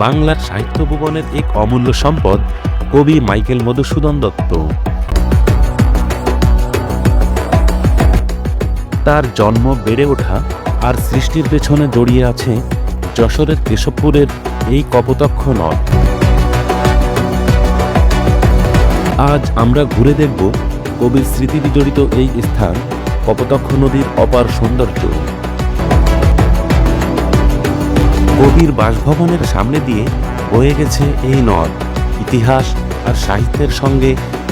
বাংলার সাহিত্য ভুবনের এক অমূল্য সম্পদ কবি মাইকেল মধুসূদন দত্ত। তার জন্ম, বেড়ে ওঠা আর সৃষ্টির পেছনে জড়িয়ে আছে যশোরের কেশবপুরের এই কপোতাক্ষ নদ। আজ আমরা ঘুরে দেখব কবির স্মৃতি বিজড়িত এই স্থান, কপোতাক্ষ নদীর অপার সৌন্দর্য। কবির বাসভবনের সামনে দিয়ে বয়ে গেছে এই নদ। ইতিহাস আর সাহিত্যের সঙ্গে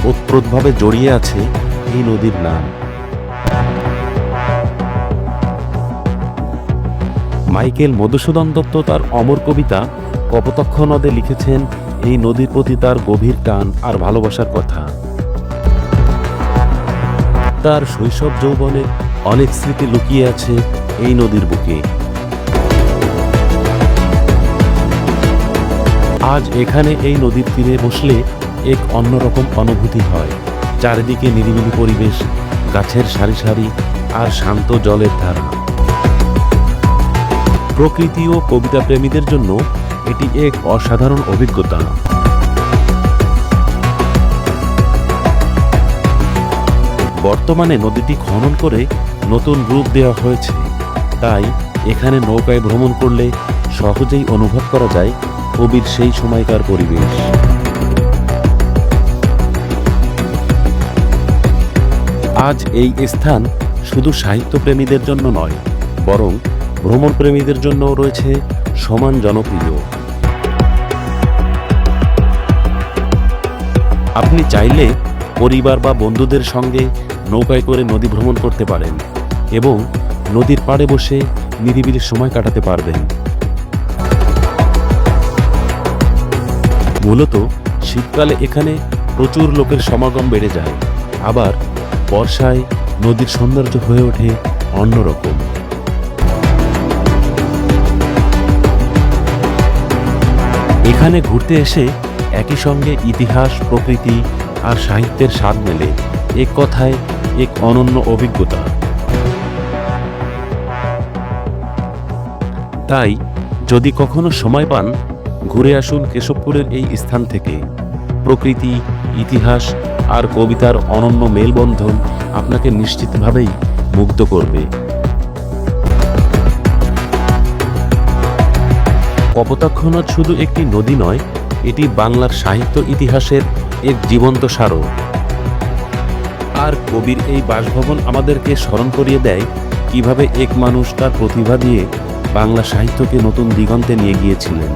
ওতপ্রোতভাবে জড়িয়ে আছে এই নদীর নাম। মাইকেল মধুসূদন দত্ত তার অমর কবিতা কপোতাক্ষ নদে লিখেছেন এই নদীর প্রতি তার গভীর টান আর ভালোবাসার কথা। তার শৈশব যৌবনে অনেক স্মৃতি লুকিয়ে আছে এই নদীর বুকে। আজ এখানে এই নদীর তীরে বসলে এক অন্যরকম অনুভূতি হয়। চারিদিকে নিরিবিলি পরিবেশ, গাছের সারি সারি আর শান্ত জলের ধারা। প্রকৃতি ও কবিতা প্রেমীদের জন্য এটি এক অসাধারণ অভিজ্ঞতা। বর্তমানে নদীটি খনন করে নতুন রূপ দেওয়া হয়েছে, তাই এখানে নৌকায় ভ্রমণ করলে সহজেই অনুভব করা যায় কবির সেই সময়কার পরিবেশ। আজ এই স্থান শুধু সাহিত্যপ্রেমীদের জন্য নয়, বরং ভ্রমণ প্রেমীদের জন্যও রয়েছে সমান জনপ্রিয়। আপনি চাইলে পরিবার বা বন্ধুদের সঙ্গে নৌকায় করে নদী ভ্রমণ করতে পারেন এবং নদীর পাড়ে বসে নিরিবিলি সময় কাটাতে পারবেন। মূলত শীতকালে এখানে প্রচুর লোকের সমাগম বেড়ে যায়, আবার বর্ষায় নদীর সৌন্দর্য হয়ে ওঠে অন্যরকম। এখানে ঘুরতে এসে একই সঙ্গে ইতিহাস, প্রকৃতি আর সাহিত্যের স্বাদ মেলে। এক কথায় এক অনন্য অভিজ্ঞতা। তাই যদি কখনো সময় পান, ঘুরে আসুন কেশবপুরের এই স্থান থেকে। প্রকৃতি, ইতিহাস আর কবিতার অনন্য মেলবন্ধন আপনাকে নিশ্চিতভাবেই মুগ্ধ করবে। কপোতাক্ষ নদ শুধু একটি নদী নয়, এটি বাংলার সাহিত্য ইতিহাসের এক জীবন্ত স্মারক। আর কবির এই বাসভবন আমাদেরকে স্মরণ করিয়ে দেয় কিভাবে এক মানুষ তার প্রতিভা দিয়ে বাংলা সাহিত্যকে নতুন দিগন্তে নিয়ে গিয়েছিলেন।